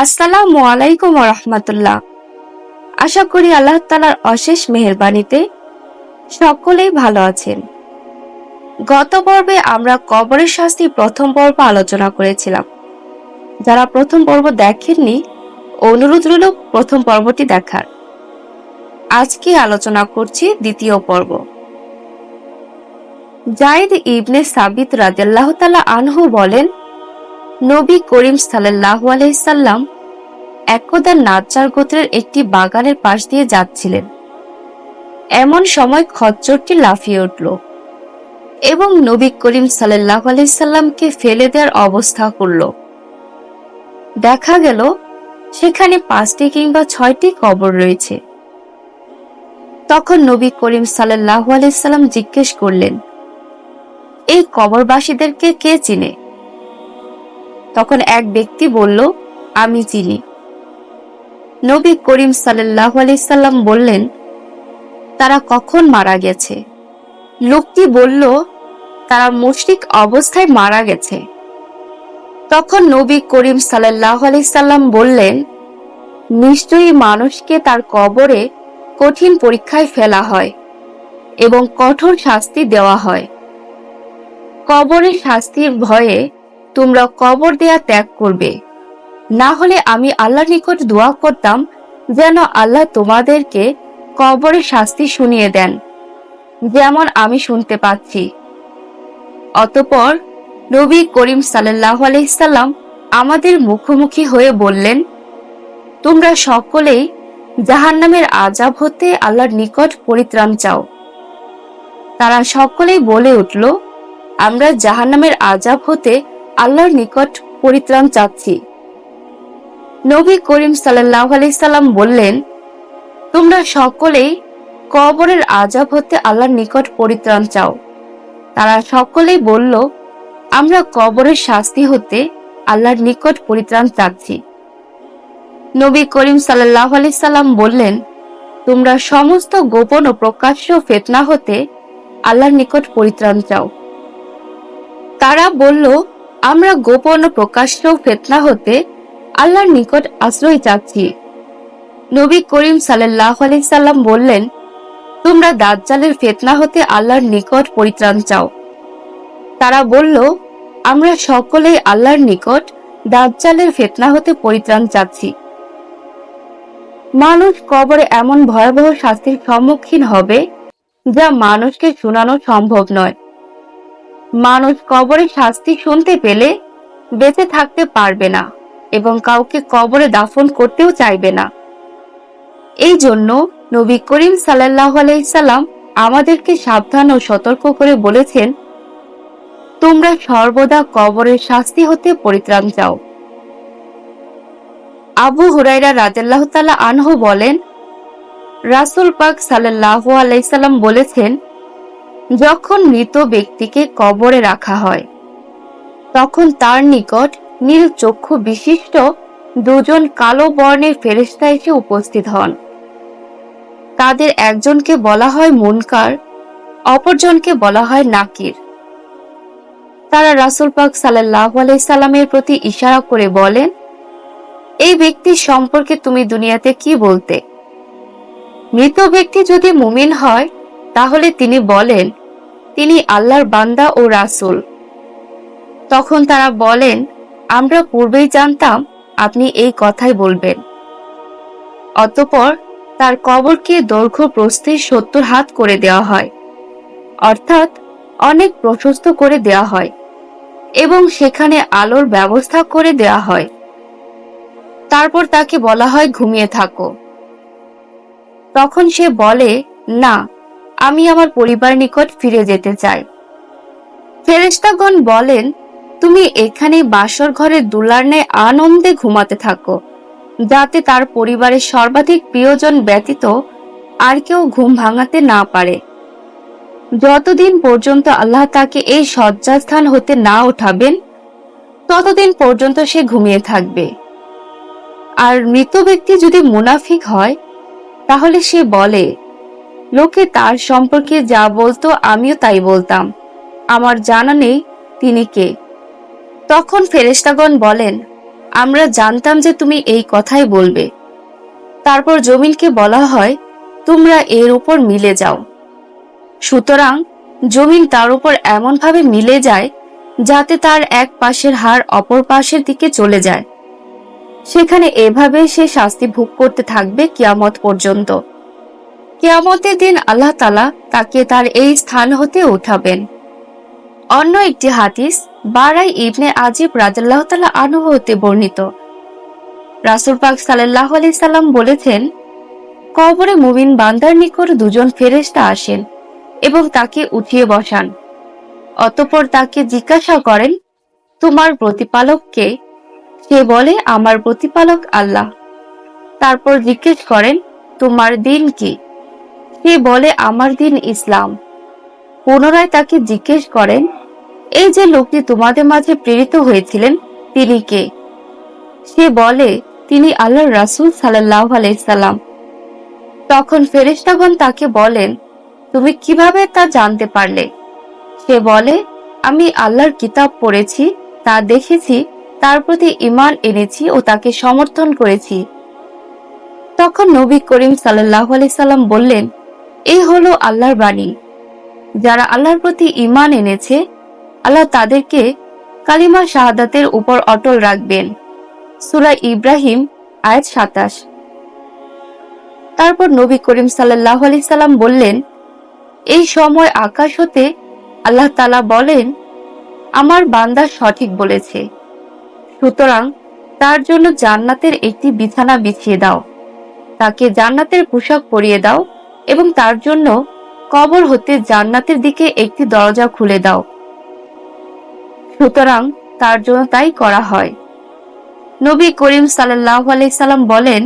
আসসালামু আলাইকুম রহমতুল্লাহ। আশা করি আল্লাহ তাআলার অশেষ মেহেরবানিতে সকলেই ভালো আছেন। গত পর্বে আমরা কবরের শাস্তি প্রথম পর্ব আলোচনা করেছিলাম। যারা প্রথম পর্ব দেখেননি, অনুরোধ রইল প্রথম পর্বটি দেখার। আজকে আলোচনা করছি দ্বিতীয় পর্ব। যায়েদ ইবনে সাবিত রাদিয়াল্লাহু তাআলা আনহু বলেন, নবী করিম সাল্লাল্লাহু আলাইহি সাল্লাম একদা নাজ্জার গোত্রের একটি বাগানের পাশ দিয়ে যাচ্ছিলেন। এমন সময় খচ্চরটি লাফিয়ে উঠল এবং নবী করিম সাল্লাল্লাহু আলাইহি সাল্লামকে ফেলে দেওয়ার অবস্থা করল। দেখা গেল সেখানে 5টি কিংবা 6টি কবর রয়েছে। তখন নবী করিম সাল্লাল্লাহু আলাইহি সাল্লাম জিজ্ঞেস করলেন, এই কবরবাসীদেরকে কে চিনে? তখন এক ব্যক্তি বলল, আমি চিনি। নবী করিম সাল্লাল্লাহু আলাইহি সাল্লাম বললেন, তারা কখন মারা গেছে? লোকটি বলল, তারা মুশরিক অবস্থায় মারা গেছে। তখন নবী করিম সাল্লাল্লাহু আলাইহি সাল্লাম বললেন, নিশ্চয়ই মানুষকে তার কবরে কঠিন পরীক্ষায় ফেলা হয় এবং কঠোর শাস্তি দেওয়া হয়। কবরের শাস্তির ভয়ে তোমরা কবর দেয়া ত্যাগ করবে, না হলে আমি আল্লাহর নিকট দোয়া করতাম যেন আল্লাহ তোমাদেরকে কবরের শাস্তি শুনিয়ে দেন, যেমন আমি শুনতে পাচ্ছি। অতঃপর নবী করিম সাল্লাল্লাহু আলাইহি সাল্লাম আমাদের মুখোমুখি হয়ে বললেন, তোমরা সকলেই জাহান্নামের আযাব হতে আল্লাহর নিকট পরিত্রাণ চাও। তারা সকলেই বলে উঠল, আমরা জাহান্নামের আযাব হতে আল্লাহর নিকট পরিত্রাণ চাচ্ছি। নবী করিম সাল্লাল্লাহু আলাইহি সাল্লাম বললেন, তোমরা সকলেই কবরের আযাব হতে আল্লাহর নিকট পরিত্রাণ চাও। তারা সকলেই বলল, আমরা কবরের শাস্তি হতে আল্লাহর নিকট পরিত্রাণ চাচ্ছি। নবী করিম সাল্লাল্লাহু আলাইহি সাল্লাম বললেন, তোমরা সমস্ত গোপন ও প্রকাশ্য ফিতনা হতে আল্লাহর নিকট পরিত্রাণ চাও। তারা বলল, আমরা গোপন ও প্রকাশ্য ফিতনা হতে আল্লাহর নিকট আশ্রয় চাচ্ছি। নবী করিম সাল্লাল্লাহু আলাইহি সাল্লাম বললেন, তোমরা দাজ্জালের ফিতনা হতে আল্লাহর নিকট পরিত্রাণ চাও। তারা বলল, আমরা সকলেই আল্লাহর নিকট দাজ্জালের ফিতনা হতে পরিত্রাণ চাচ্ছি। মানুষ কবরে এমন ভয়াবহ শাস্তির সম্মুখীন হবে যা মানুষকে শোনানো সম্ভব নয়। মানুষ কবরের শাস্তি শুনতে পেলে বেঁচে থাকতে পারবে না এবং কাউকে কবরে দাফন করতেও চাইবে না। এই জন্য নবী করিম সাল্লাল্লাহু আলাইহি সাল্লাম আমাদেরকে সাবধান ও সতর্ক করে বলেছেন, তোমরা সর্বদা কবরের শাস্তি হতে পরিত্রাণ চাও। আবু হুরায়রা রাদিয়াল্লাহু তাআলা আনহু বলেন, রাসূল পাক সাল্লাল্লাহু আলাইহি সাল্লাম বলেছেন, যখন মৃত ব্যক্তিকে কবরে রাখা হয় তখন তার নিকট নীল চক্ষু বিশিষ্ট দুজন কালো বর্ণের ফেরেশতা এসে উপস্থিত হন। তাদের একজনকে বলা হয় মুনকার, অপরজনকে বলা হয় নাকির। তারা রাসূল পাক সাল্লাল্লাহু আলাইহি সাল্লামের প্রতি ইশারা করে বলেন, এই ব্যক্তি সম্পর্কে তুমি দুনিয়াতে কি বলতে? মৃত ব্যক্তি যদি মুমিন হয় তাহলে তিনি বলেন, তিনি আল্লাহর বান্দা ও রাসূল। তখন তারা বলেন, আমরা পূর্বেই জানতাম আপনি এই কথাই বলবেন। অতঃপর তার কবরকে দৈর্ঘ্য প্রস্থে 70 হাত করে দেওয়া হয়, অর্থাৎ অনেক প্রশস্ত করে দেওয়া হয় এবং সেখানে আলোর ব্যবস্থা করে দেওয়া হয়। তারপর তাকে বলা হয় ঘুমিয়ে থাকো। তখন সে বলে, না, আমি আমার পরিবার নিকট ফিরে যেতে চাই। ফেরেশতাগণ বলেন, তুমি এখানেই বাসর ঘরে দুলার ন্যায় আনন্দে ঘুমাতে থাকো, যাতে তার পরিবারের সর্বাধিক প্রিয়জন ব্যতীত আর কেউ ঘুম ভাঙাতে না পারে। যতদিন পর্যন্ত আল্লাহ তাকে এই শয্যাস্থান হতে না উঠাবেন ততদিন পর্যন্ত সে ঘুমিয়ে থাকবে। আর মৃত ব্যক্তি যদি মুনাফিক হয় তাহলে সে বলে, লোকে তার সম্পর্কে যা বলতো আমিও তাই বলতাম, আমার জানা নেই তিনি কে। তখন ফেরেশতাগণ বলেন, আমরা জানতাম যে তুমি এই কথাই বলবে। তারপর জমিনকে বলা হয়, তোমরা এর উপর মিলে যাও। সুতরাং জমিন তার উপর এমনভাবে মিলে যায় যাতে তার এক পাশের হাড় অপর পাশের দিকে চলে যায়। সেখানে এভাবে সে শাস্তি ভোগ করতে থাকবে কিয়ামত পর্যন্ত। কিয়ামতের দিন আল্লাহ তাআলা তাকে তার এই স্থান হতে উঠাবেন। অন্য একটি হাদিস বারাই ইবনে আজিব রাদিয়াল্লাহু তাআলা আনহু হতে বর্ণিত, রাসূল পাক সাল্লাল্লাহু আলাইহি সাল্লাম বলেছেন, কবরে মুমিন বান্দার নিকট দুজন ফেরেশতা আসেন এবং তাকে উঠিয়ে বসান। অতঃপর তাকে জিজ্ঞাসা করেন, তোমার প্রতিপালক কে? সে বলে, আমার প্রতিপালক আল্লাহ। তারপর জিজ্ঞেস করেন, তোমার দিন কি? সে বলে, আমার দিন ইসলাম। পুনরায় তাকে জিজ্ঞেস করেন, এই যে লোকটি তোমাদের মাঝে প্রেরিত হয়েছিলেন তিনি কে? সে বলে, তিনি আল্লাহর রাসূল সাল্লাল্লাহু আলাইহি সাল্লাম। তখন ফেরেশতাগণ তাকে বলেন, তুমি কিভাবে তা জানতে পারলে? সে বলে, আমি আল্লাহর কিতাব পড়েছি, তা দেখেছি, তার প্রতি ঈমান এনেছি ও তাকে সমর্থন করেছি। তখন নবী করিম সাল্লাল্লাহু আলাইহি সাল্লাম বললেন, এই হলো আল্লাহর বাণী। যারা আল্লাহর প্রতি ঈমান এনেছে, আল্লাহ তাদেরকে কালিমা শাহাদাতের উপর অটল রাখবেন। সূরা ইব্রাহিম আয়াত ২৭। তারপর নবী করিম সাল্লাল্লাহু আলাইহি সাল্লাম বললেন, এই সময় আকাশ হতে আল্লাহ তাআলা বলেন, আমার বান্দা সঠিক বলেছে, সুতরাং তার জন্য জান্নাতের একটি বিছানা বিছিয়ে দাও, তাকে জান্নাতের পোশাক পরিয়ে দাও এবং তার জন্য কবর হতে জান্নাতের দিকে একটি দরজা খুলে দাও। সুতরাং তার জন্য তাই করা হয়। নবী করিম সাল্লাল্লাহু আলাইহি সাল্লাম বলেন,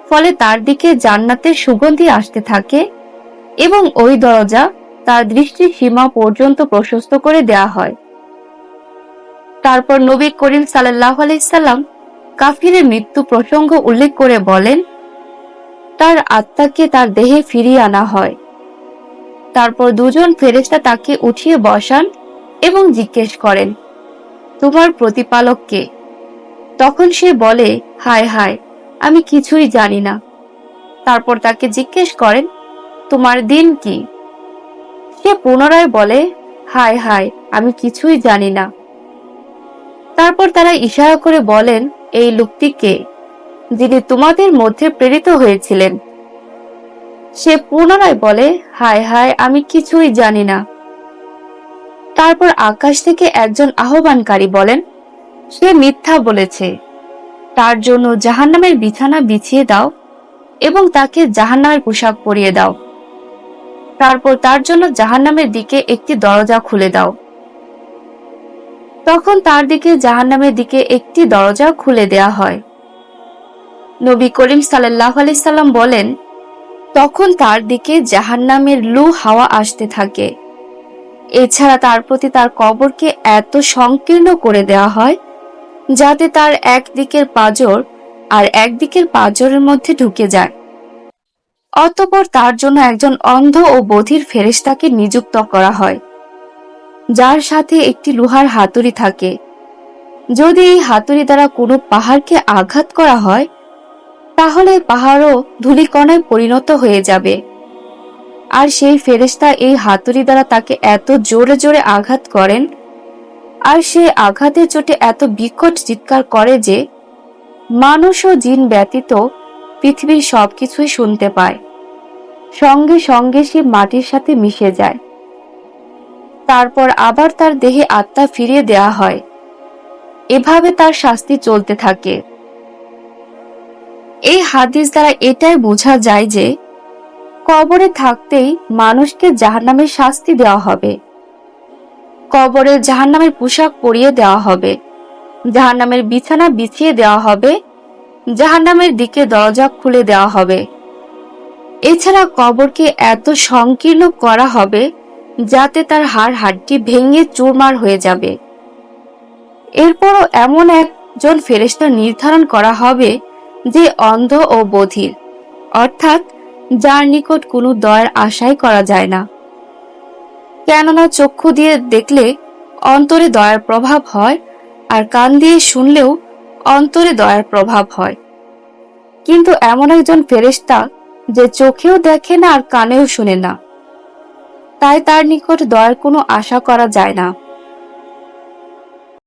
ফলে তার দিকে জান্নাতের সুগন্ধি আসতে থাকে এবং ওই দরজা তার দৃষ্টির সীমা পর্যন্ত প্রশস্ত করে দেয়া হয়। তারপর নবী করিম সাল্লাল্লাহু আলাইহি সাল্লাম কাফিরের মৃত্যু প্রসঙ্গ উল্লেখ করে বলেন, তার আত্মাকে তার দেহে ফিরিয়ে আনা হয়। তারপর দুজন ফেরেশতা তাকে উঠিয়ে বসান এবং জিজ্ঞেস করেন, তোমার প্রতিপালক কে? তখন সে বলে, হায় হায়, আমি কিছুই জানি না। তারপর তাকে জিজ্ঞেস করেন, তোমার দিন কি? সে পুনরায় বলে, হায় হায়, আমি কিছুই জানি না। তারপর তারা ইশারা করে বলেন, এই লোকটি কে, যিনি তোমাদের মধ্যে প্রেরিত হয়েছিলেন? সে পুনরায় বলে, হায় হায়, আমি কিছুই জানি না। তারপর আকাশ থেকে একজন আহ্বানকারী বলেন, সে মিথ্যা বলেছে, তার জন্য জাহান্নামের বিছানা বিছিয়ে দাও এবং তাকে জাহান্নামের পোশাক পরিয়ে দাও। তারপর তার জন্য জাহান্নামের দিকে একটি দরজা খুলে দাও। তখন তার দিকে জাহান্নামের দিকে একটি দরজা খুলে দেয়া হয়। নবী করিম সাল্লাল্লাহু আলাইহি সাল্লাম বলেন, তখন তার দিকে জাহান্নামের লু হাওয়া আসতে থাকে। এছাড়া তার প্রতি তার কবরকে এত সংকীর্ণ করে দেওয়া হয় যাতে তার একদিকের পাঁজর আর একদিকের পাঁজরের মধ্যে ঢুকে যায়। অতঃপর তার জন্য একজন অন্ধ ও বধির ফেরেশতাকে নিযুক্ত করা হয়, যার সাথে একটি লোহার হাতুড়ি থাকে। যদি এই হাতুড়ি দ্বারা কোনো পাহাড়কে আঘাত করা হয়, তাহলে পাহাড়ও ধূলিকণায় পরিণত হয়ে যাবে। আর সেই ফেরেশতা এই হাতুড়ি দ্বারা তাকে এত জোরে জোরে আঘাত করেন, আর সে আঘাতের চোটে এত বিকট চিৎকার করে যে মানুষ ও জিন ব্যতীত পৃথিবীর সবকিছুই শুনতে পায়। সঙ্গে সঙ্গে সে মাটির সাথে মিশে যায়। তারপর আবার তার দেহে আত্মা ফিরিয়ে দেয়া হয়। এভাবে তার শাস্তি চলতে থাকে। এই হাদিস দ্বারা এটাই বোঝা যায় যে কবরে থাকতেই মানুষকে জাহান্নামের শাস্তি দেওয়া হবে। কবরে জাহান্নামের পোশাক পরিয়ে দেওয়া হবে, জাহান্নামের বিছানা বিছিয়ে দেওয়া হবে, জাহান্নামের দিকে দরজা খুলে দেওয়া হবে। এছাড়া কবরকে এত সংকীর্ণ করা হবে যাতে তার হাড় হাড্ডি ভেঙে চুরমার হয়ে যাবে। এরপরও এমন একজন ফেরেশতা নির্ধারণ করা হবে যে অন্ধ ও বধির, অর্থাৎ যার নিকট কোনো দয়ার আশাই করা যায় না। কেননা চক্ষু দিয়ে দেখলে অন্তরে দয়ার প্রভাব হয়, আর কান দিয়ে শুনলেও অন্তরে দয়ার প্রভাব হয়। কিন্তু এমন একজন ফেরেশতা যে চোখেও দেখে না আর কানেও শুনে না, তাই তার নিকট দয়ার কোনো আশা করা যায় না।